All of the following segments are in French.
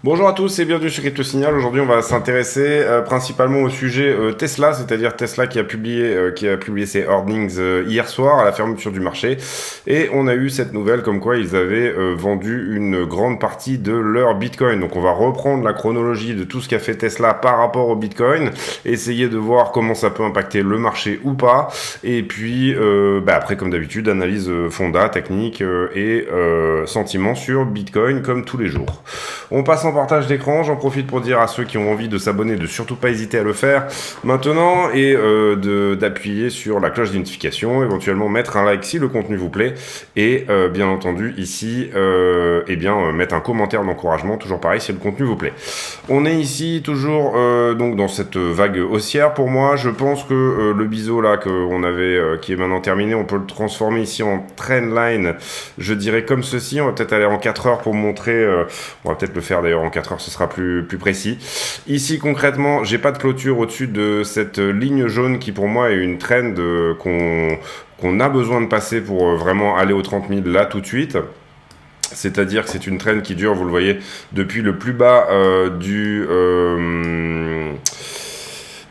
Bonjour à tous et bienvenue sur Crypto Signal. Aujourd'hui, on va s'intéresser principalement au sujet Tesla, c'est-à-dire Tesla qui a publié ses earnings hier soir à la fermeture du marché. Et on a eu cette nouvelle comme quoi ils avaient vendu une grande partie de leur Bitcoin. Donc on va reprendre la chronologie de tout ce qu'a fait Tesla par rapport au Bitcoin, essayer de voir comment ça peut impacter le marché ou pas. Et puis après, comme d'habitude, analyse fonda, technique et sentiments sur Bitcoin comme tous les jours. On passe en partage d'écran, j'en profite pour dire à ceux qui ont envie de s'abonner de surtout pas hésiter à le faire maintenant et d'appuyer sur la cloche de notification, éventuellement mettre un like si le contenu vous plaît et bien entendu ici mettre un commentaire d'encouragement, toujours pareil si le contenu vous plaît. On est ici toujours donc dans cette vague haussière pour moi. Je pense que le biseau là qu'on avait qui est maintenant terminé, on peut le transformer ici en trendline, je dirais comme ceci. On va peut-être aller en 4 heures pour montrer, on va peut-être le faire d'ailleurs en 4 heures, ce sera plus précis. Ici concrètement, j'ai pas de clôture au-dessus de cette ligne jaune qui pour moi est une trend qu'on a besoin de passer pour vraiment aller aux 30 000 là tout de suite. C'est-à-dire que c'est une trend qui dure, vous le voyez, depuis le plus bas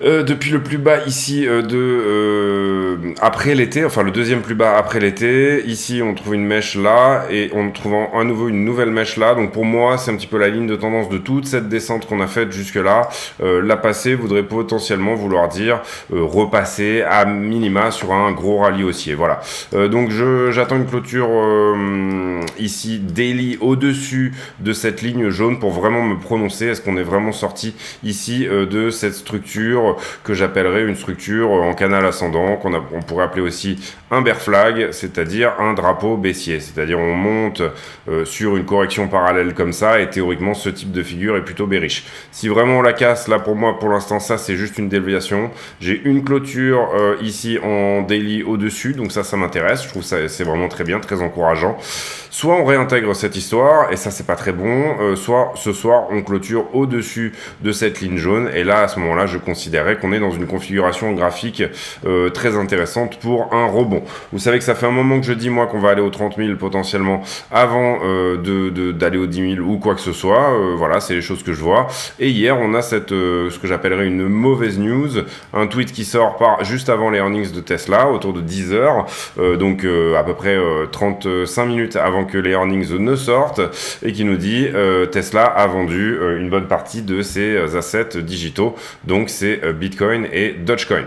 depuis le plus bas ici après l'été, enfin le deuxième plus bas après l'été. Ici on trouve une mèche là et on trouve à nouveau une nouvelle mèche là. Donc pour moi c'est un petit peu la ligne de tendance de toute cette descente qu'on a faite jusque là. La passer voudrait potentiellement vouloir dire repasser à minima sur un gros rallye haussier. Voilà. Donc j'attends une clôture ici daily au-dessus de cette ligne jaune pour vraiment me prononcer. Est-ce qu'on est vraiment sorti ici de cette structure que j'appellerais une structure en canal ascendant, on pourrait appeler aussi un bear flag, c'est-à-dire un drapeau baissier. C'est-à-dire on monte sur une correction parallèle comme ça, et théoriquement ce type de figure est plutôt bearish. Si vraiment on la casse, là pour moi pour l'instant ça c'est juste une déviation. J'ai une clôture ici en daily au-dessus, donc ça m'intéresse, je trouve ça c'est vraiment très bien, très encourageant. Soit on réintègre cette histoire, et ça c'est pas très bon, soit ce soir on clôture au-dessus de cette ligne jaune, et là à ce moment-là je considérerais qu'on est dans une configuration graphique très intéressante pour un rebond. Vous savez que ça fait un moment que je dis moi qu'on va aller aux 30 000 potentiellement avant d'aller aux 10 000 ou quoi que ce soit. Voilà, c'est les choses que je vois. Et hier on a ce que j'appellerais une mauvaise news, un tweet qui sort juste avant les earnings de Tesla, autour de 10 heures, donc à peu près 35 minutes avant que les earnings ne sortent, et qui nous dit Tesla a vendu une bonne partie de ses assets digitaux, donc c'est Bitcoin et Dogecoin.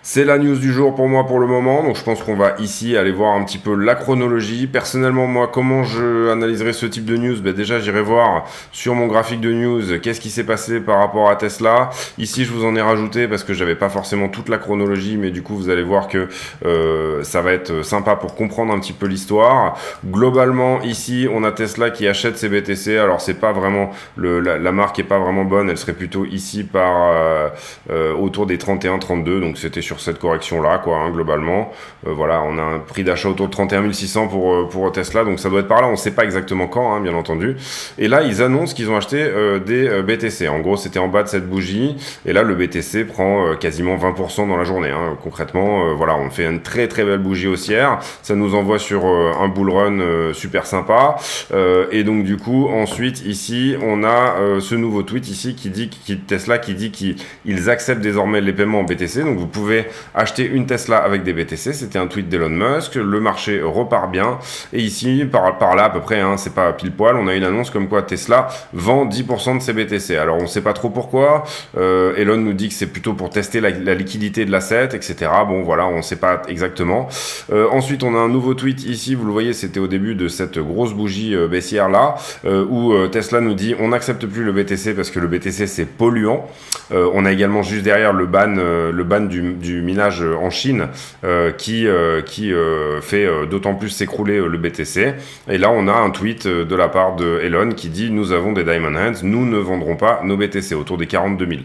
C'est la news du jour pour moi pour le moment, donc je pense qu'on va ici aller voir un petit peu la chronologie. Personnellement, moi, comment je analyserai ce type de news? Déjà, j'irai voir sur mon graphique de news qu'est-ce qui s'est passé par rapport à Tesla. Ici, je vous en ai rajouté parce que j'avais pas forcément toute la chronologie, mais du coup, vous allez voir que ça va être sympa pour comprendre un petit peu l'histoire. Globalement, ici, on a Tesla qui achète ses BTC. Alors, c'est pas vraiment la marque est pas vraiment bonne. Elle serait plutôt ici autour des 31-32, donc c'était sur cette correction là globalement. Voilà, on a un prix d'achat autour de 31 600 pour Tesla, donc ça doit être par là, on sait pas exactement quand, bien entendu. Et là ils annoncent qu'ils ont acheté des BTC. En gros c'était en bas de cette bougie, et là le BTC prend quasiment 20% dans la journée, concrètement. Voilà, on fait une très très belle bougie haussière, ça nous envoie sur un bull run super sympa, et donc du coup ensuite ici on a ce nouveau tweet ici Tesla qui dit qu'ils acceptent désormais les paiements en BTC, donc vous pouvez acheter une Tesla avec des BTC. C'était un tweet d'Elon Musk, le marché repart bien, et ici par là à peu près, c'est pas pile poil, on a une annonce comme quoi Tesla vend 10% de ses BTC. Alors on sait pas trop pourquoi, Elon nous dit que c'est plutôt pour tester la liquidité de l'asset, etc. Bon voilà, on sait pas exactement. Ensuite on a un nouveau tweet ici, vous le voyez, c'était au début de cette grosse bougie baissière là, où Tesla nous dit on n'accepte plus le BTC parce que le BTC c'est polluant. On a également juste derrière le ban du minage en Chine qui fait d'autant plus s'écrouler le BTC. Et là on a un tweet de la part de Elon qui dit nous avons des Diamond Hands, nous ne vendrons pas nos BTC autour des 42 000.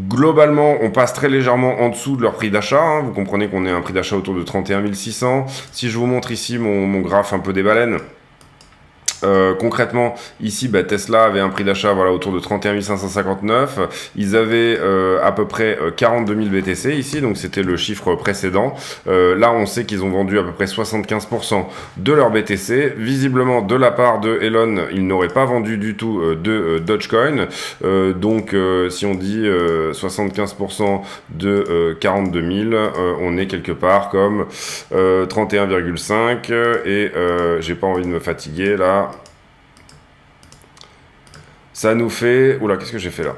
Globalement, on passe très légèrement en dessous de leur prix d'achat. Vous comprenez qu'on est à un prix d'achat autour de 31 600. Si je vous montre ici mon graphe un peu des baleines, Concrètement, ici, Tesla avait un prix d'achat voilà, autour de 31 559. Ils avaient à peu près 42 000 BTC ici, donc c'était le chiffre précédent. Là, on sait qu'ils ont vendu à peu près 75% de leur BTC. Visiblement, de la part de Elon, ils n'auraient pas vendu du tout de Dogecoin. Donc, si on dit 75% de 42 000, on est quelque part comme 31,5 et j'ai pas envie de me fatiguer là. Ça nous fait... Oula, qu'est-ce que j'ai fait là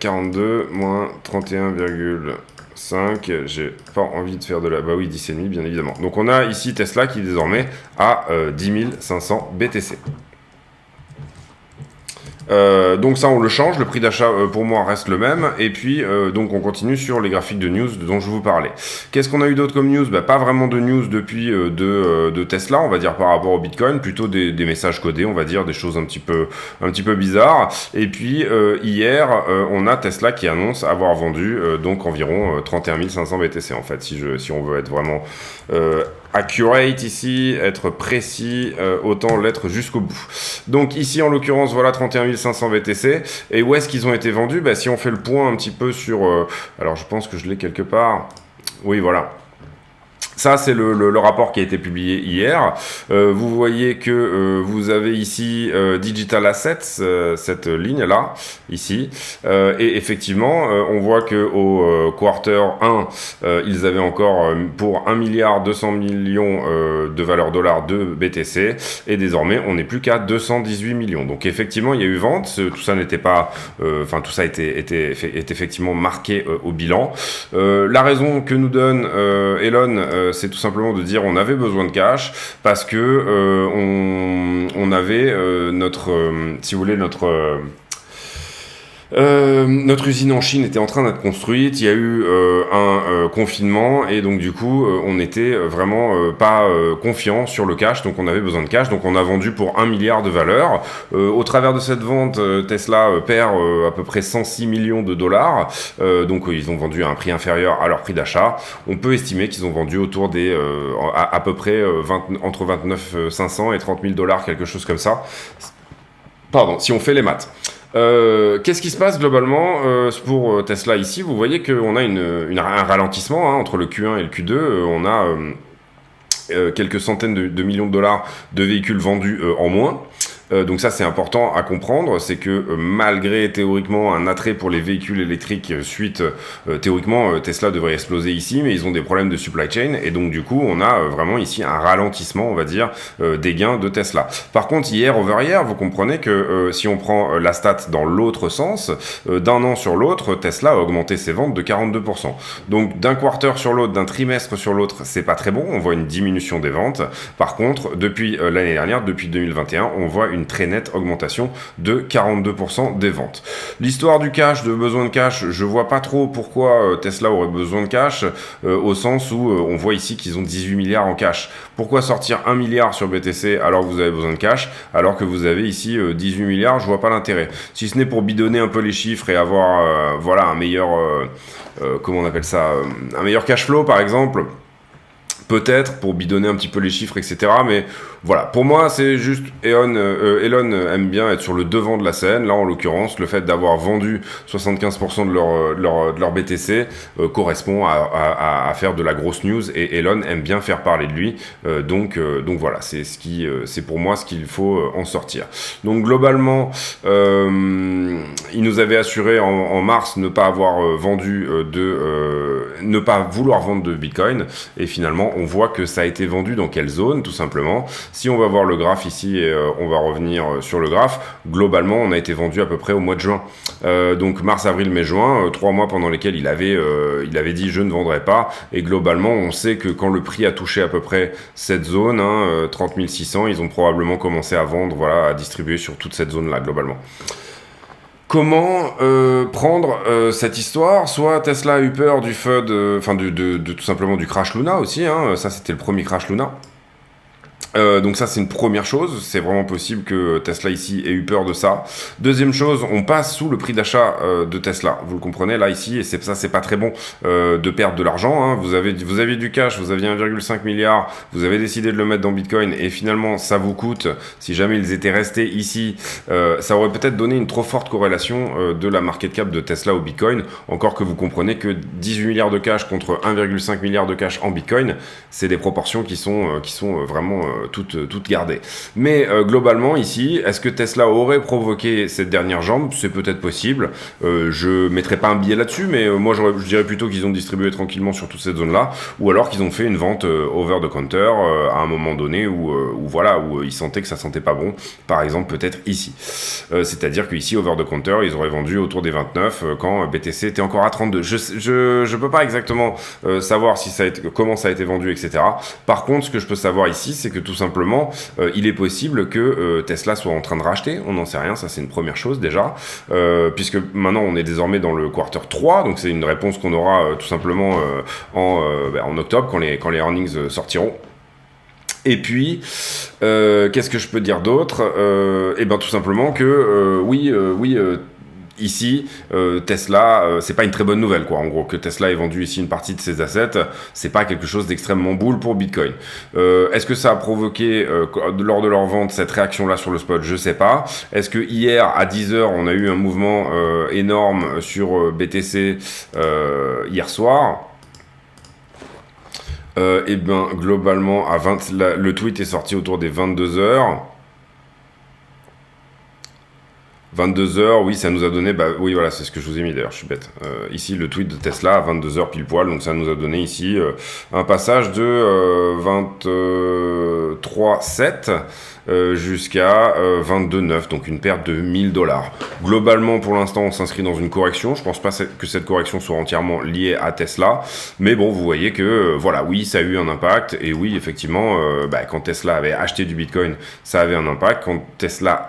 42 moins 31,5. J'ai pas envie de faire de la... Bah oui, 10,5 bien évidemment. Donc on a ici Tesla qui est désormais à 10 500 BTC. Donc ça on le change, le prix d'achat pour moi reste le même, et puis donc on continue sur les graphiques de news dont je vous parlais. Qu'est-ce qu'on a eu d'autre comme news? Pas vraiment de news depuis de Tesla, on va dire par rapport au Bitcoin, plutôt des messages codés, on va dire des choses un petit peu bizarres. Et puis hier on a Tesla qui annonce avoir vendu donc environ 31 500 BTC en fait, si on veut être vraiment accurate ici, être précis, autant l'être jusqu'au bout. Donc ici en l'occurrence voilà 31 500 BTC, et où est-ce qu'ils ont été vendus? Si on fait le point un petit peu sur... alors je pense que je l'ai quelque part, oui voilà. Ça, c'est le rapport qui a été publié hier. Vous voyez que vous avez ici Digital Assets, cette ligne-là, ici. Et effectivement, on voit qu'au quarter 1, ils avaient encore pour 1,2 milliard de valeur dollar de BTC. Et désormais, on n'est plus qu'à 218 millions. Donc effectivement, il y a eu vente. Tout ça n'était pas... Enfin, tout ça est effectivement marqué au bilan. La raison que nous donne Elon... c'est tout simplement de dire on avait besoin de cash parce que on avait notre si vous voulez notre usine en Chine était en train d'être construite, il y a eu un confinement et donc du coup on était vraiment pas confiant sur le cash, donc on avait besoin de cash, donc on a vendu pour 1 milliard de valeur. Au travers de cette vente, Tesla perd à peu près 106 millions de dollars, donc ils ont vendu à un prix inférieur à leur prix d'achat. On peut estimer qu'ils ont vendu autour des à peu près entre 29 500 et 30 000 dollars, quelque chose comme ça. Pardon, si on fait les maths. Qu'est-ce qui se passe globalement pour Tesla ici? Vous voyez qu'on a un ralentissement entre le Q1 et le Q2. On a quelques centaines de millions de dollars de véhicules vendus en moins. Donc ça c'est important à comprendre, c'est que malgré théoriquement un attrait pour les véhicules électriques suite théoriquement Tesla devrait exploser ici, mais ils ont des problèmes de supply chain et donc du coup on a vraiment ici un ralentissement on va dire des gains de Tesla. Par contre hier over hier vous comprenez que si on prend la stat dans l'autre sens, d'un an sur l'autre Tesla a augmenté ses ventes de 42%. Donc d'un quarter sur l'autre, d'un trimestre sur l'autre c'est pas très bon, on voit une diminution des ventes. Par contre depuis l'année dernière, depuis 2021 on voit une très nette augmentation de 42% des ventes. L'histoire du cash, de besoin de cash, je vois pas trop pourquoi Tesla aurait besoin de cash, au sens où on voit ici qu'ils ont 18 milliards en cash. Pourquoi sortir 1 milliard sur BTC alors que vous avez besoin de cash, alors que vous avez ici 18 milliards, je vois pas l'intérêt. Si ce n'est pour bidonner un peu les chiffres et avoir voilà un meilleur comment on appelle ça, un meilleur cash flow par exemple, peut-être pour bidonner un petit peu les chiffres, etc. Mais voilà, pour moi, c'est juste Elon aime bien être sur le devant de la scène. Là, en l'occurrence, le fait d'avoir vendu 75% de leur BTC correspond à faire de la grosse news. Et Elon aime bien faire parler de lui. Donc voilà, c'est pour moi ce qu'il faut en sortir. Donc globalement, il nous avait assuré en mars ne pas avoir vendu ne pas vouloir vendre de Bitcoin. Et finalement, on voit que ça a été vendu dans quelle zone, tout simplement. Si on va voir le graphe ici, et on va revenir sur le graphe, globalement, on a été vendu à peu près au mois de juin. Donc mars, avril, mai, juin, 3 mois pendant lesquels il avait dit je ne vendrai pas. Et globalement, on sait que quand le prix a touché à peu près cette zone, 30 600, ils ont probablement commencé à vendre, voilà, à distribuer sur toute cette zone-là, globalement. Comment prendre cette histoire? Soit Tesla a eu peur du FUD, enfin de tout simplement du crash Luna aussi, ça c'était le premier crash Luna. Donc ça c'est une première chose, c'est vraiment possible que Tesla ici ait eu peur de ça. Deuxième chose, on passe sous le prix d'achat de Tesla, vous le comprenez là ici, et c'est pas très bon de perdre de l'argent, hein. Vous aviez du cash, vous aviez 1,5 milliard, vous avez décidé de le mettre dans Bitcoin, et finalement ça vous coûte, si jamais ils étaient restés ici, ça aurait peut-être donné une trop forte corrélation de la market cap de Tesla au Bitcoin, encore que vous comprenez que 18 milliards de cash contre 1,5 milliard de cash en Bitcoin, c'est des proportions qui sont vraiment toutes gardées. Mais globalement ici, est-ce que Tesla aurait provoqué cette dernière jambe? C'est peut-être possible. Je mettrai pas un billet là-dessus, mais moi je dirais plutôt qu'ils ont distribué tranquillement sur toute cette zone-là, ou alors qu'ils ont fait une vente over the counter à un moment donné où ils sentaient que ça sentait pas bon. Par exemple, peut-être ici. C'est-à-dire qu'ici, over the counter, ils auraient vendu autour des 29 quand BTC était encore à 32. Je peux pas exactement savoir comment ça a été vendu, etc. Par contre, ce que je peux savoir ici, c'est que tout simplement, il est possible que Tesla soit en train de racheter, on n'en sait rien, ça c'est une première chose déjà, puisque maintenant on est désormais dans le quarter 3, donc c'est une réponse qu'on aura tout simplement en octobre, quand les earnings sortiront. Et puis, qu'est-ce que je peux dire d'autre? Tout simplement que, ici, Tesla, c'est pas une très bonne nouvelle, quoi. En gros, que Tesla ait vendu ici une partie de ses assets, c'est pas quelque chose d'extrêmement boule pour Bitcoin. Est-ce que ça a provoqué, lors de leur vente, cette réaction-là sur le spot? Je sais pas. Est-ce que hier, à 10h, on a eu un mouvement énorme sur BTC hier soir? Globalement, le tweet est sorti autour des 22h. 22h, oui, ça nous a donné, oui, voilà, c'est ce que je vous ai mis d'ailleurs, je suis bête. Ici, le tweet de Tesla à 22h pile poil, donc ça nous a donné ici un passage de 23,7 jusqu'à 22,9, donc une perte de $1000. Globalement, pour l'instant, on s'inscrit dans une correction. Je pense pas que cette correction soit entièrement liée à Tesla, mais bon, vous voyez que, oui, ça a eu un impact, et oui, effectivement, quand Tesla avait acheté du Bitcoin, ça avait un impact. Quand Tesla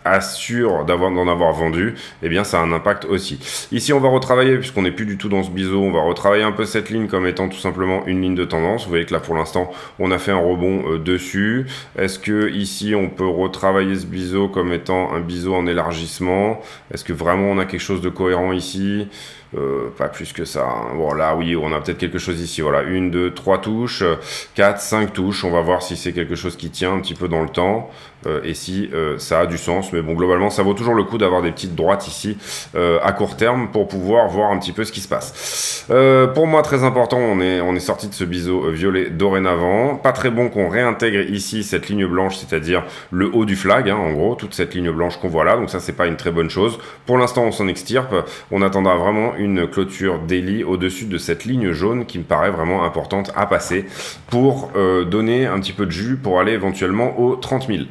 assure d'en avoir vendu, eh bien ça a un impact aussi. Ici on va retravailler, puisqu'on n'est plus du tout dans ce biseau, on va retravailler un peu cette ligne comme étant tout simplement une ligne de tendance. Vous voyez que là pour l'instant on a fait un rebond dessus. Est-ce que ici on peut retravailler ce biseau comme étant un biseau en élargissement? Est-ce que vraiment on a quelque chose de cohérent ici? Pas plus que ça, hein. Bon là oui, on a peut-être quelque chose ici, voilà, 1, 2, 3 touches, 4, 5 touches, on va voir si c'est quelque chose qui tient un petit peu dans le temps, et si ça a du sens, mais bon, globalement ça vaut toujours le coup d'avoir des petites droites ici à court terme pour pouvoir voir un petit peu ce qui se passe. Pour moi très important, on est sorti de ce biseau violet dorénavant, pas très bon qu'on réintègre ici cette ligne blanche, c'est-à-dire le haut du flag, hein, en gros, toute cette ligne blanche qu'on voit là, donc ça c'est pas une très bonne chose. Pour l'instant on s'en extirpe, on attendra vraiment une clôture daily au-dessus de cette ligne jaune qui me paraît vraiment importante à passer pour donner un petit peu de jus pour aller éventuellement aux 30 000.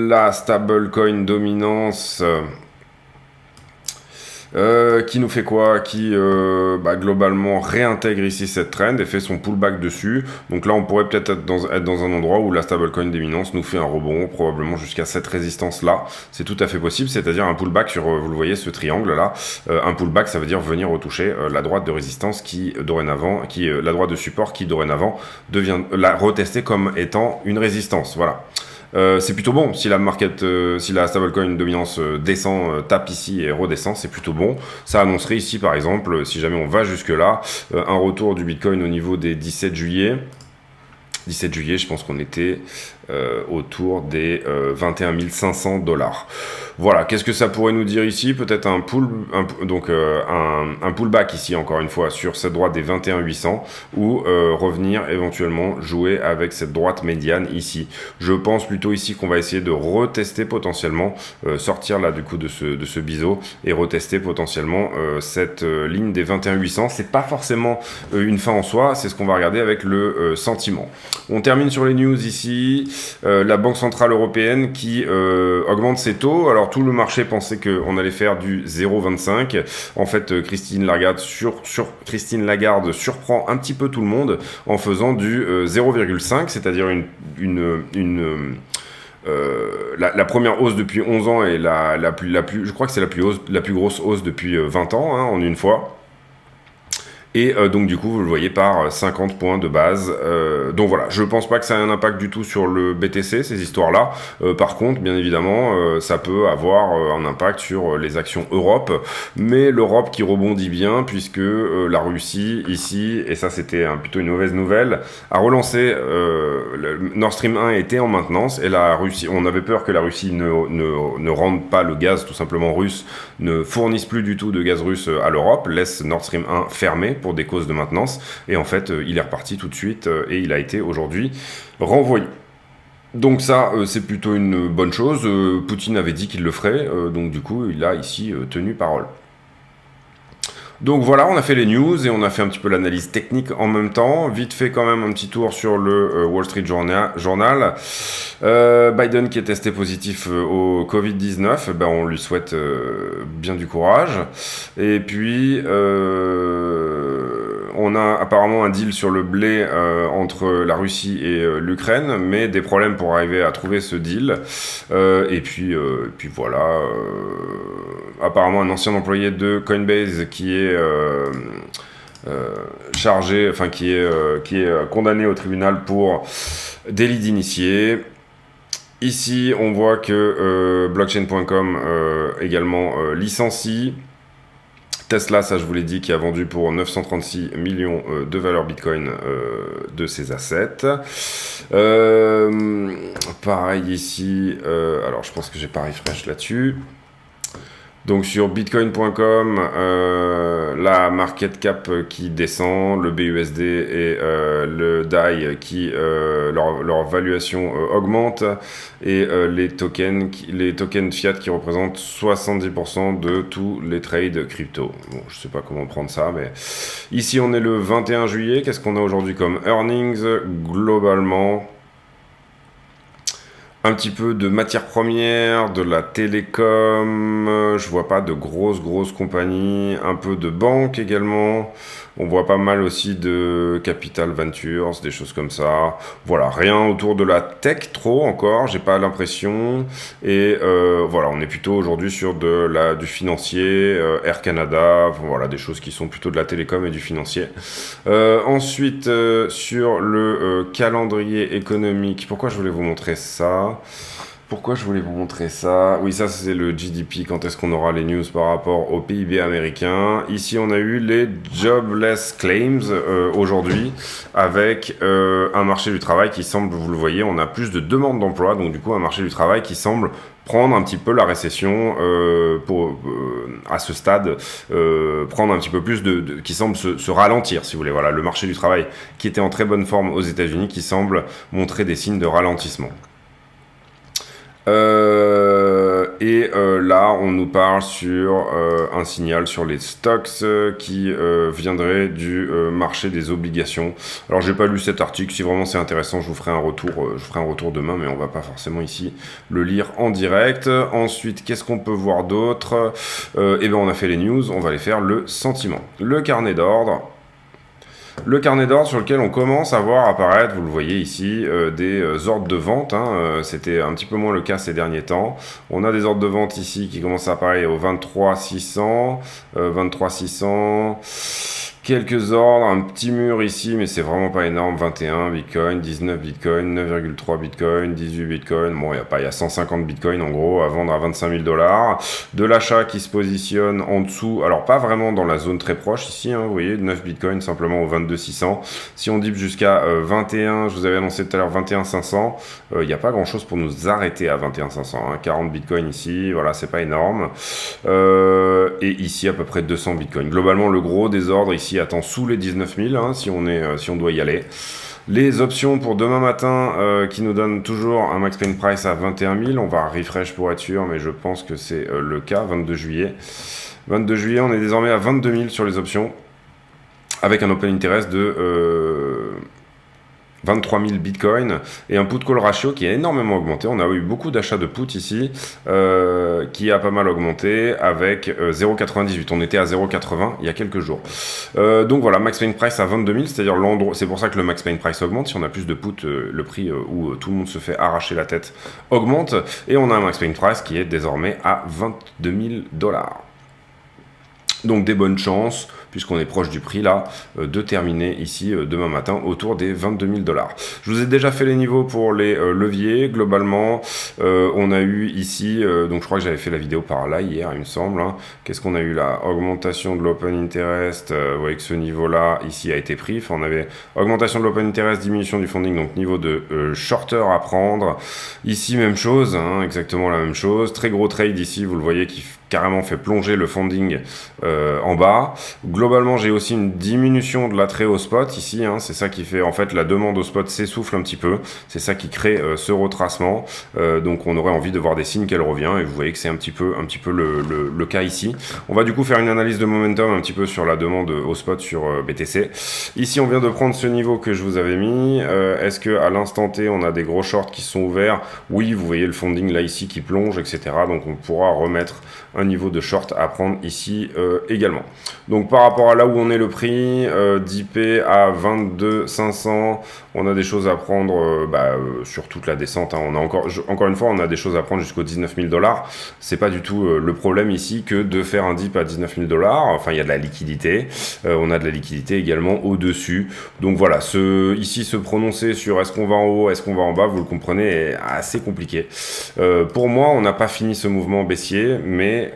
La stablecoin dominance qui nous fait quoi? Qui globalement réintègre ici cette trend et fait son pullback dessus. Donc là on pourrait peut-être être dans un endroit où la stablecoin dominance nous fait un rebond, probablement jusqu'à cette résistance là. C'est tout à fait possible, c'est-à-dire un pullback sur, vous le voyez, ce triangle là. Un pullback, ça veut dire venir retoucher la droite de résistance la droite de support qui dorénavant devient la retester comme étant une résistance. Voilà. C'est plutôt bon si la stablecoin dominance descend, tape ici et redescend, c'est plutôt bon. Ça annoncerait ici par exemple, si jamais on va jusque là, un retour du Bitcoin au niveau des 17 juillet. 17 juillet, je pense qu'on était autour des 21 500 $. Voilà, qu'est-ce que ça pourrait nous dire ici? Peut-être un pullback ici, encore une fois, sur cette droite des 21 800, ou revenir éventuellement jouer avec cette droite médiane ici. Je pense plutôt ici qu'on va essayer de retester potentiellement, sortir là du coup de ce biseau, et retester potentiellement cette ligne des 21 800. C'est pas forcément une fin en soi, c'est ce qu'on va regarder avec le sentiment. On termine sur les news ici. La Banque Centrale Européenne qui augmente ses taux. Alors tout le marché pensait qu'on allait faire du 0,25. En fait, Christine Lagarde surprend un petit peu tout le monde en faisant du 0,5, c'est-à-dire la première hausse depuis 11 ans et je crois que c'est la plus grosse hausse depuis 20 ans, hein, en une fois. Et donc du coup vous le voyez par 50 points de base. Donc voilà, je pense pas que ça ait un impact du tout sur le BTC, ces histoires-là. Par contre, bien évidemment, ça peut avoir un impact sur les actions Europe, mais l'Europe qui rebondit bien, puisque la Russie, ici, et ça c'était plutôt une mauvaise nouvelle, a relancé, le Nord Stream 1 était en maintenance, et la Russie, on avait peur que la Russie ne rende pas le gaz tout simplement russe, ne fournisse plus du tout de gaz russe à l'Europe, laisse Nord Stream 1 fermé pour des causes de maintenance, et en fait il est reparti tout de suite, et il a été aujourd'hui renvoyé. Donc ça, c'est plutôt une bonne chose. Poutine avait dit qu'il le ferait, donc du coup, il a ici tenu parole. Donc voilà, on a fait les news et on a fait un petit peu l'analyse technique en même temps. Vite fait quand même un petit tour sur le Wall Street Journal. Biden qui est testé positif au Covid-19, ben on lui souhaite bien du courage. Et puis on a apparemment un deal sur le blé entre la Russie et l'Ukraine, mais des problèmes pour arriver à trouver ce deal. Et puis voilà. Apparemment un ancien employé de Coinbase qui est chargé, enfin qui est condamné au tribunal pour délit d'initié. Ici, on voit que blockchain.com également licencie. Tesla, ça je vous l'ai dit, qui a vendu pour 936 millions de valeur Bitcoin de ses assets. Pareil ici, alors je pense que j'ai pas refresh là-dessus. Donc sur bitcoin.com, la market cap qui descend, le BUSD et le DAI qui leur valuation augmente, et les tokens fiat qui représentent 70% de tous les trades crypto. Bon, je sais pas comment prendre ça, mais ici on est le 21 juillet. Qu'est-ce qu'on a aujourd'hui comme earnings globalement? Un petit peu de matières premières, de la télécom, je vois pas de grosses compagnies, un peu de banque également, on voit pas mal aussi de Capital Ventures, des choses comme ça. Voilà, rien autour de la tech trop encore, j'ai pas l'impression. Et voilà, on est plutôt aujourd'hui sur du financier, Air Canada, voilà, des choses qui sont plutôt de la télécom et du financier. Ensuite, sur le calendrier économique, pourquoi je voulais vous montrer ça? Oui, ça c'est le GDP, quand est-ce qu'on aura les news par rapport au PIB américain. Ici on a eu les Jobless Claims aujourd'hui, avec un marché du travail qui semble, vous le voyez, on a plus de demandes d'emploi, donc du coup un marché du travail qui semble prendre un petit peu la récession à ce stade, prendre un petit peu plus qui semble se ralentir, si vous voulez. Voilà, le marché du travail qui était en très bonne forme aux États-Unis, qui semble montrer des signes de ralentissement. Là, on nous parle sur un signal sur les stocks qui viendrait du marché des obligations. Alors, j'ai pas lu cet article. Si vraiment c'est intéressant, je vous ferai un retour demain, mais on va pas forcément ici le lire en direct. Ensuite, qu'est-ce qu'on peut voir d'autre? Eh ben, on a fait les news. On va aller faire le sentiment, le carnet d'ordre. Le carnet d'ordre sur lequel on commence à voir apparaître, vous le voyez ici, des ordres de vente. C'était un petit peu moins le cas ces derniers temps. On a des ordres de vente ici qui commencent à apparaître au 23 600, quelques ordres, un petit mur ici, mais c'est vraiment pas énorme. 21 Bitcoin, 19 Bitcoin, 9,3 Bitcoin, 18 Bitcoin. Bon, il y a 150 Bitcoin en gros à vendre à 25 000 $. De l'achat qui se positionne en dessous, alors pas vraiment dans la zone très proche ici, vous voyez, 9 Bitcoin simplement au 22 600. Si on dip jusqu'à 21, je vous avais annoncé tout à l'heure 21 500, il n'y a pas grand chose pour nous arrêter à 21 500. 40 Bitcoin ici, voilà, c'est pas énorme. Et ici à peu près 200 Bitcoin. Globalement, le gros des ordres ici attend sous les 19 000 si on doit y aller. Les options pour demain matin qui nous donnent toujours un max pain price à 21 000. On va refresh pour être sûr, mais je pense que c'est le cas. 22 juillet. 22 juillet, on est désormais à 22 000 sur les options, avec un open interest de 23 000 bitcoins et un put call ratio qui a énormément augmenté. On a eu beaucoup d'achats de put ici qui a pas mal augmenté avec 0,98. On était à 0,80 il y a quelques jours. Donc voilà, max pain price à 22 000, c'est-à-dire l'endroit. C'est pour ça que le max pain price augmente. Si on a plus de put, le prix où tout le monde se fait arracher la tête augmente. Et on a un max pain price qui est désormais à 22 000 $. Donc des bonnes chances, puisqu'on est proche du prix là, de terminer ici demain matin autour des 22 000 $. Je vous ai déjà fait les niveaux pour les leviers. Globalement, on a eu ici, donc je crois que j'avais fait la vidéo par là hier, il me semble. Hein. Qu'est-ce qu'on a eu là? Augmentation de l'open interest, vous voyez que ce niveau-là, ici, a été pris. Enfin, on avait augmentation de l'open interest, diminution du funding, donc niveau de shorter à prendre. Ici, même chose, hein, exactement la même chose. Très gros trade ici, vous le voyez, qui carrément fait plonger le funding en bas. Globalement, j'ai aussi une diminution de l'attrait au spot ici. Hein, c'est ça qui fait, en fait, la demande au spot s'essouffle un petit peu. C'est ça qui crée ce retracement. Donc, on aurait envie de voir des signes qu'elle revient. Et vous voyez que c'est un petit peu le cas ici. On va du coup faire une analyse de momentum un petit peu sur la demande au spot sur BTC. Ici, on vient de prendre ce niveau que je vous avais mis. Est-ce que à l'instant T, on a des gros shorts qui sont ouverts? Oui, vous voyez le funding là ici qui plonge, etc. Donc, on pourra remettre un niveau de short à prendre ici également. Donc par rapport à là où on est le prix, d'IP à 22 500, on a des choses à prendre sur toute la descente. Hein. On a encore une fois, on a des choses à prendre jusqu'aux 19 000 $. C'est pas du tout le problème ici que de faire un dip à 19 000 $. Enfin, il y a de la liquidité. On a de la liquidité également au-dessus. Donc voilà, ici se prononcer sur est-ce qu'on va en haut, est-ce qu'on va en bas, vous le comprenez, est assez compliqué. Pour moi, on n'a pas fini ce mouvement baissier, mais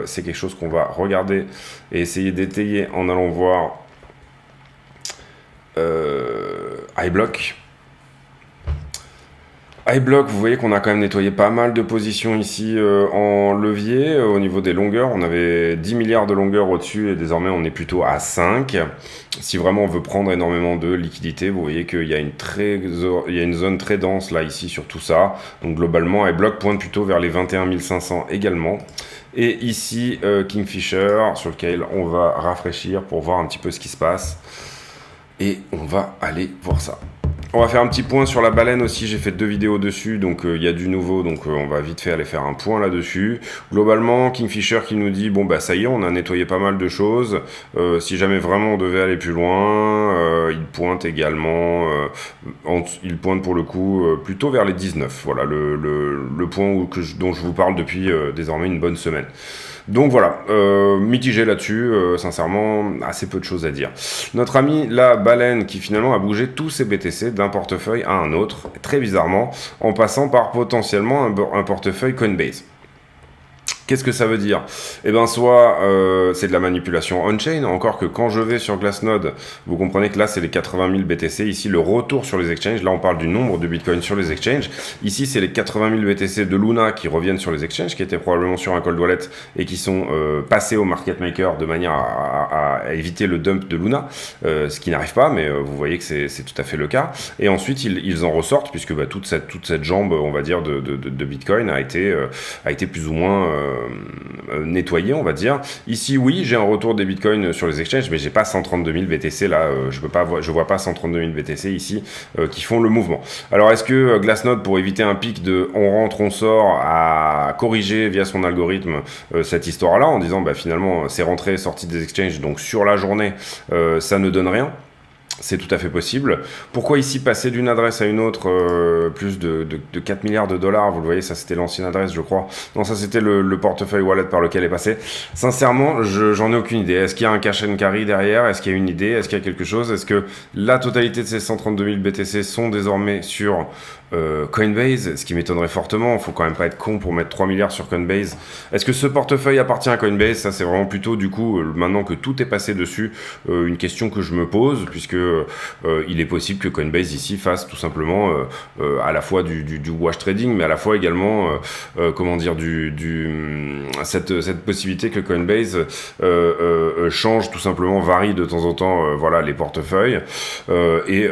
c'est quelque chose qu'on va regarder et essayer d'étayer en allant voir iBlock. iBlock, vous voyez qu'on a quand même nettoyé pas mal de positions ici en levier. Au niveau des longueurs, on avait 10 milliards de longueurs au-dessus et désormais on est plutôt à 5. Si vraiment on veut prendre énormément de liquidité, vous voyez qu'il y a une zone très dense là ici sur tout ça. Donc globalement, iBlock pointe plutôt vers les 21 500 également. Et ici, Kingfisher, sur lequel on va rafraîchir pour voir un petit peu ce qui se passe. Et on va aller voir ça. On va faire un petit point sur la baleine aussi, j'ai fait 2 vidéos dessus, donc il y a du nouveau, donc on va vite fait aller faire un point là-dessus. Globalement, Kingfisher qui nous dit, bon bah ça y est, on a nettoyé pas mal de choses, si jamais vraiment on devait aller plus loin, il pointe également, il pointe pour le coup plutôt vers les 19, voilà le point dont je vous parle depuis désormais une bonne semaine. Donc voilà, mitigé là-dessus, sincèrement, assez peu de choses à dire. Notre ami la baleine qui finalement a bougé tous ses BTC d'un portefeuille à un autre, très bizarrement, en passant par potentiellement un portefeuille Coinbase. Qu'est-ce que ça veut dire? Eh bien, soit c'est de la manipulation on-chain, encore que quand je vais sur Glassnode, vous comprenez que là, c'est les 80 000 BTC. Ici, le retour sur les exchanges. Là, on parle du nombre de Bitcoin sur les exchanges. Ici, c'est les 80 000 BTC de Luna qui reviennent sur les exchanges, qui étaient probablement sur un cold wallet et qui sont passés au market maker de manière à éviter le dump de Luna, ce qui n'arrive pas, mais vous voyez que c'est tout à fait le cas. Et ensuite, ils en ressortent, puisque toute cette jambe, on va dire, de Bitcoin a été plus ou moins nettoyé, on va dire. Ici, oui, j'ai un retour des bitcoins sur les exchanges, mais j'ai pas 132 000 BTC là. Je vois pas 132 000 BTC ici qui font le mouvement. Alors, est-ce que Glassnode, pour éviter un pic de on rentre, on sort, a corrigé via son algorithme cette histoire-là en disant bah finalement c'est rentré, sorti des exchanges, donc sur la journée ça ne donne rien? C'est tout à fait possible. Pourquoi ici passer d'une adresse à une autre plus de 4 milliards de dollars? Vous le voyez, ça c'était l'ancienne adresse, je crois. Non, ça c'était le portefeuille wallet par lequel est passé. Sincèrement, j'en ai aucune idée. Est-ce qu'il y a un cash and carry derrière? Est-ce qu'il y a une idée? Est-ce qu'il y a quelque chose? Est-ce que la totalité de ces 132 000 BTC sont désormais sur Coinbase, ce qui m'étonnerait fortement? Faut quand même pas être con pour mettre 3 milliards sur Coinbase. Est-ce que ce portefeuille appartient à Coinbase? Ça c'est vraiment plutôt du coup, maintenant que tout est passé dessus, une question que je me pose, puisque il est possible que Coinbase ici fasse tout simplement à la fois du wash trading, mais à la fois également comment dire cette possibilité que Coinbase change tout simplement, varie de temps en temps voilà les portefeuilles et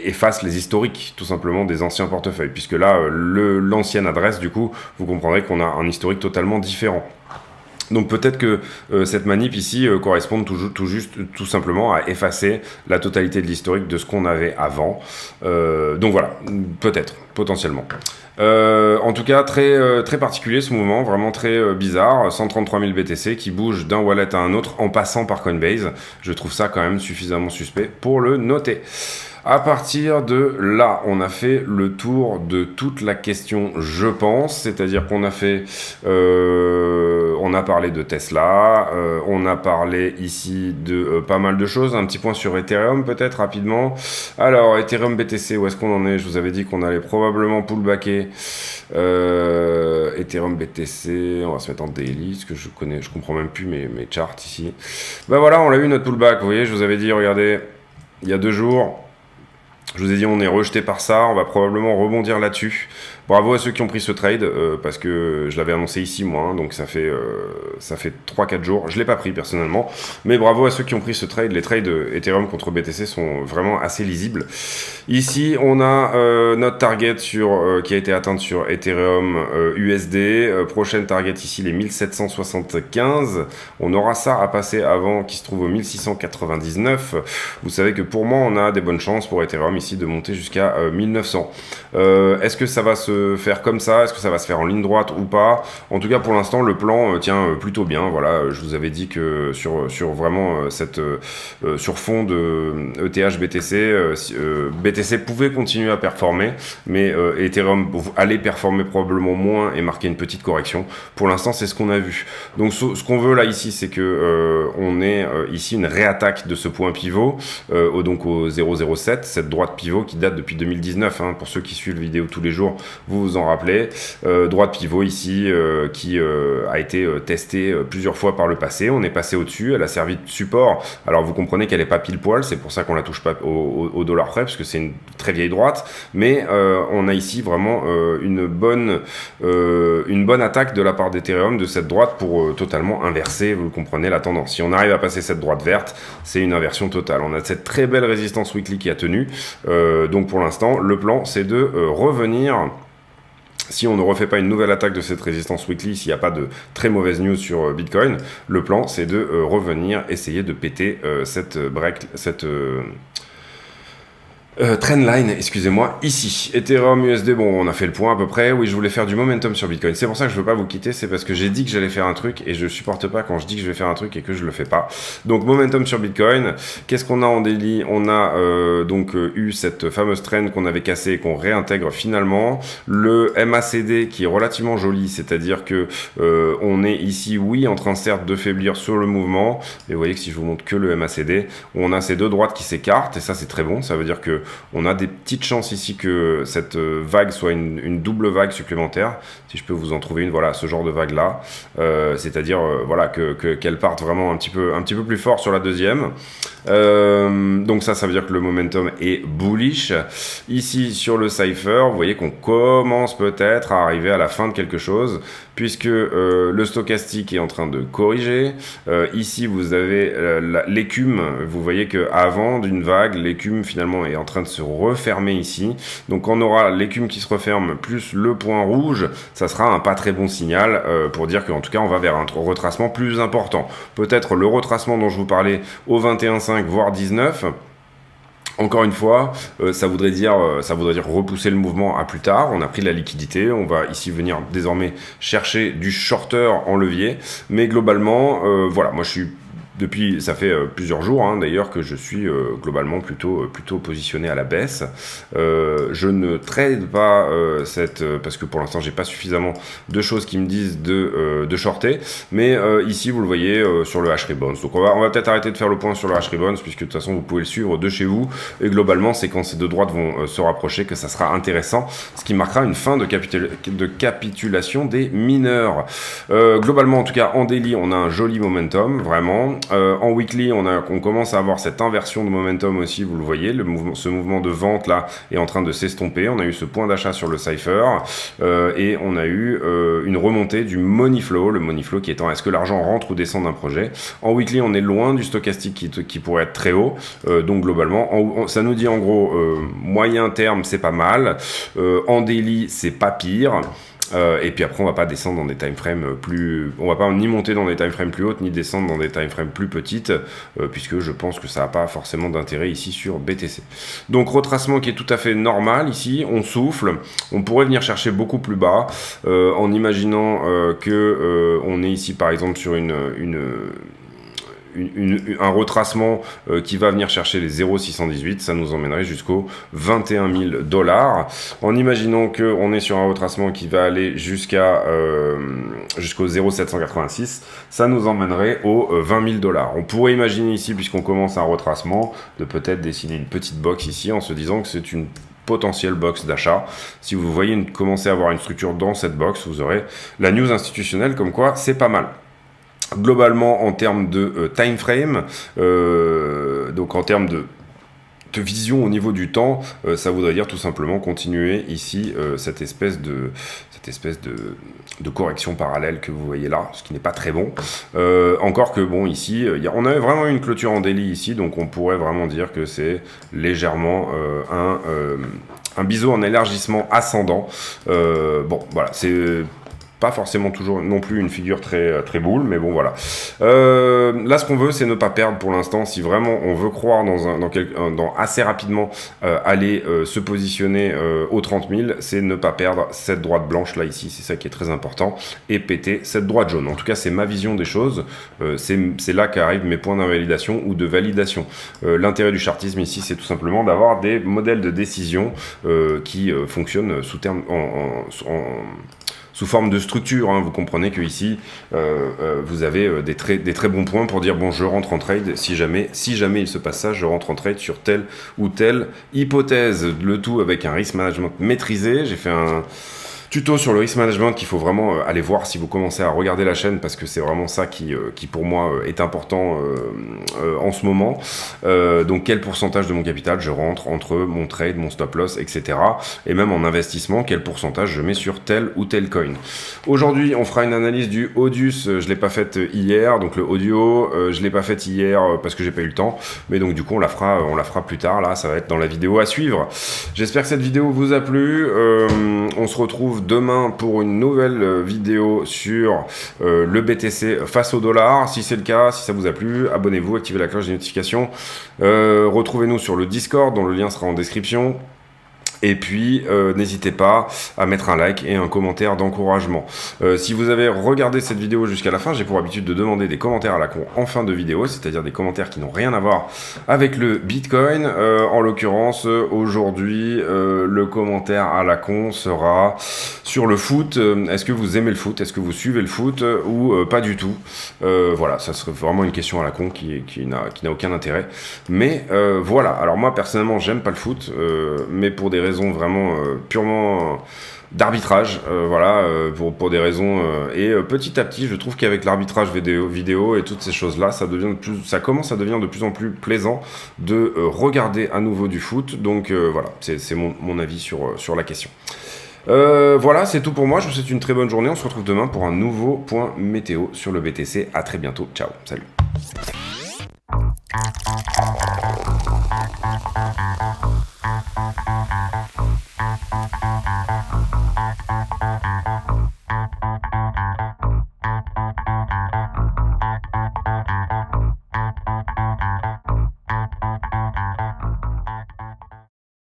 efface les historiques tout simplement des anciens portefeuille, puisque là, l'ancienne adresse, du coup, vous comprendrez qu'on a un historique totalement différent. Donc peut-être que cette manip ici correspond tout simplement à effacer la totalité de l'historique de ce qu'on avait avant. Donc voilà, peut-être, potentiellement. En tout cas, très particulier ce mouvement, vraiment très bizarre. 133 000 BTC qui bougent d'un wallet à un autre en passant par Coinbase. Je trouve ça quand même suffisamment suspect pour le noter. À partir de là, on a fait le tour de toute la question, je pense. C'est-à-dire qu'on a fait, on a parlé de Tesla, on a parlé ici de pas mal de choses. Un petit point sur Ethereum peut-être rapidement. Alors Ethereum BTC, où est-ce qu'on en est? Je vous avais dit qu'on allait probablement pullbacker. Ethereum BTC, on va se mettre en daily, parce que je comprends même plus mes charts ici. Ben voilà, on a eu notre pullback. Vous voyez, je vous avais dit, regardez, il y a 2 jours. Je vous ai dit, on est rejeté par ça, on va probablement rebondir là-dessus. Bravo à ceux qui ont pris ce trade, parce que je l'avais annoncé ici, moi, hein, donc ça fait 3-4 jours. Je ne l'ai pas pris personnellement, mais bravo à ceux qui ont pris ce trade. Les trades Ethereum contre BTC sont vraiment assez lisibles. Ici, on a notre target qui a été atteinte sur Ethereum USD. Prochaine target ici, les 1775. On aura ça à passer avant, qui se trouve au 1699. Vous savez que pour moi, on a des bonnes chances pour Ethereum ici de monter jusqu'à 1900. Est-ce que ça va se faire comme ça? Est-ce que ça va se faire en ligne droite ou pas? En tout cas, pour l'instant, le plan tient plutôt bien. Voilà, je vous avais dit que sur vraiment sur fond de ETH BTC, BTC pouvait continuer à performer, mais Ethereum allait performer probablement moins et marquer une petite correction. Pour l'instant, c'est ce qu'on a vu. Donc, ce qu'on veut là ici, c'est que on ait ici une réattaque de ce point pivot, donc au 0,07, cette droite pivot qui date depuis 2019. Hein, pour ceux qui suivent la vidéo tous les jours, vous vous en rappelez. Droite pivot ici qui a été testée plusieurs fois par le passé. On est passé au-dessus, elle a servi de support. Alors vous comprenez qu'elle n'est pas pile poil, c'est pour ça qu'on la touche pas au dollar près, parce que c'est une très vieille droite. Mais on a ici vraiment une bonne attaque de la part d'Ethereum de cette droite pour totalement inverser, vous comprenez, la tendance. Si on arrive à passer cette droite verte, c'est une inversion totale. On a cette très belle résistance weekly qui a tenu. Donc pour l'instant, le plan, c'est de revenir. Si on ne refait pas une nouvelle attaque de cette résistance weekly, s'il n'y a pas de très mauvaise news sur Bitcoin, le plan, c'est de revenir, essayer de péter cette trendline, excusez-moi, ici. Ethereum, USD, bon, on a fait le point à peu près. Oui, je voulais faire du momentum sur Bitcoin. C'est pour ça que je veux pas vous quitter, c'est parce que j'ai dit que j'allais faire un truc et je supporte pas quand je dis que je vais faire un truc et que je le fais pas. Donc, momentum sur Bitcoin. Qu'est-ce qu'on a en daily? On a eu cette fameuse trend qu'on avait cassée et qu'on réintègre finalement. Le MACD qui est relativement joli, c'est-à-dire que on est ici, oui, en train certes de faiblir sur le mouvement. Mais vous voyez que si je vous montre que le MACD, on a ces deux droites qui s'écartent et ça, c'est très bon. Ça veut dire que on a des petites chances ici que cette vague soit une double vague supplémentaire. Si je peux vous en trouver une, voilà, ce genre de vague là, c'est-à-dire voilà qu'elle parte vraiment un petit peu plus fort sur la deuxième. Donc ça veut dire que le momentum est bullish. Ici sur le Cypher, vous voyez qu'on commence peut-être à arriver à la fin de quelque chose, puisque le stochastique est en train de corriger. Ici vous avez l'écume, vous voyez qu'avant d'une vague, l'écume finalement est en train de se refermer ici. Donc on aura l'écume qui se referme plus le point rouge, ça sera un pas très bon signal pour dire qu'en tout cas on va vers un retracement plus important. Peut-être le retracement dont je vous parlais au 21,5 voire 19. Encore une fois, ça voudrait dire repousser le mouvement à plus tard. On a pris de la liquidité, on va ici venir désormais chercher du shorter en levier. Mais globalement, voilà, moi je suis ça fait plusieurs jours d'ailleurs que je suis globalement plutôt positionné à la baisse. Je ne trade pas parce que pour l'instant j'ai pas suffisamment de choses qui me disent de shorter. Mais ici vous le voyez sur le H-Rebounce. Donc on va peut-être arrêter de faire le point sur le H-Rebounce puisque de toute façon vous pouvez le suivre de chez vous. Et globalement c'est quand ces deux droites vont se rapprocher que ça sera intéressant. Ce qui marquera une fin de capitulation des mineurs. Globalement en tout cas en daily on a un joli momentum vraiment. En weekly, on commence à avoir cette inversion de momentum aussi, vous le voyez, ce mouvement de vente là est en train de s'estomper. On a eu ce point d'achat sur le Cypher et on a eu une remontée du money flow, le money flow qui étant est-ce que l'argent rentre ou descend d'un projet. En weekly, on est loin du stochastique qui pourrait être très haut, donc globalement, ça nous dit en gros moyen terme c'est pas mal, en daily c'est pas pire. Et puis après on va pas descendre dans des timeframes on va pas ni monter dans des timeframes plus hautes ni descendre dans des timeframes plus petites puisque je pense que ça n'a pas forcément d'intérêt ici sur BTC. Donc retracement qui est tout à fait normal ici, on souffle, on pourrait venir chercher beaucoup plus bas on imaginant que on est ici par exemple sur un retracement qui va venir chercher les 0,618, ça nous emmènerait jusqu'au 21 000 $. En imaginant qu'on est sur un retracement qui va aller jusqu'au 0,786, ça nous emmènerait aux 20 000 $. On pourrait imaginer ici, puisqu'on commence un retracement, de peut-être dessiner une petite box ici en se disant que c'est une potentielle box d'achat. Si vous voyez commencer à avoir une structure dans cette box, vous aurez la news institutionnelle comme quoi c'est pas mal. Globalement, en termes de time frame, donc en termes de vision au niveau du temps, ça voudrait dire tout simplement continuer ici cette espèce de correction parallèle que vous voyez là, ce qui n'est pas très bon. Encore que bon, ici, on avait vraiment une clôture en daily ici, donc on pourrait vraiment dire que c'est légèrement un biseau en élargissement ascendant. Bon, voilà, c'est pas forcément toujours non plus une figure très boule, mais bon voilà. Là, ce qu'on veut, c'est ne pas perdre pour l'instant. Si vraiment on veut croire dans assez rapidement aller se positionner aux 30 000, c'est ne pas perdre cette droite blanche là ici, c'est ça qui est très important, et péter cette droite jaune. En tout cas, c'est ma vision des choses. C'est là qu'arrivent mes points d'invalidation ou de validation. L'intérêt du chartisme ici, c'est tout simplement d'avoir des modèles de décision qui fonctionnent sous forme de structure, hein. Vous comprenez que ici vous avez des très bons points pour dire bon, je rentre en trade si jamais il se passe ça, je rentre en trade sur telle ou telle hypothèse, le tout avec un risk management maîtrisé. J'ai fait un tuto sur le risk management qu'il faut vraiment aller voir si vous commencez à regarder la chaîne, parce que c'est vraiment ça qui pour moi est important en ce moment. Donc quel pourcentage de mon capital je rentre entre mon trade, mon stop loss, etc. Et même en investissement, quel pourcentage je mets sur tel ou tel coin. Aujourd'hui, on fera une analyse du Audius. Je l'ai pas faite hier, donc le audio, je l'ai pas faite hier parce que j'ai pas eu le temps. Mais donc du coup, on la fera plus tard. Là, ça va être dans la vidéo à suivre. J'espère que cette vidéo vous a plu. On se retrouve demain pour une nouvelle vidéo sur le BTC face au dollar. Si c'est le cas, si ça vous a plu, abonnez-vous, activez la cloche des notifications. Retrouvez-nous sur le Discord dont le lien sera en description. Et puis, n'hésitez pas à mettre un like et un commentaire d'encouragement. Si vous avez regardé cette vidéo jusqu'à la fin, j'ai pour habitude de demander des commentaires à la con en fin de vidéo, c'est-à-dire des commentaires qui n'ont rien à voir avec le Bitcoin. En l'occurrence, aujourd'hui, le commentaire à la con sera sur le foot. Est-ce que vous aimez le foot? Est-ce que vous suivez le foot ou pas du tout? Voilà, ça serait vraiment une question à la con qui n'a aucun intérêt. Mais voilà, alors moi, personnellement, j'aime pas le foot, mais pour des raisons vraiment purement d'arbitrage, voilà, pour des raisons et petit à petit je trouve qu'avec l'arbitrage vidéo et toutes ces choses là, ça commence à devenir de plus en plus plaisant de regarder à nouveau du foot. Donc voilà, c'est mon avis sur la question. Voilà, c'est tout pour moi. Je vous souhaite une très bonne journée. On se retrouve demain pour un nouveau point météo sur le BTC. À très bientôt. Ciao, salut.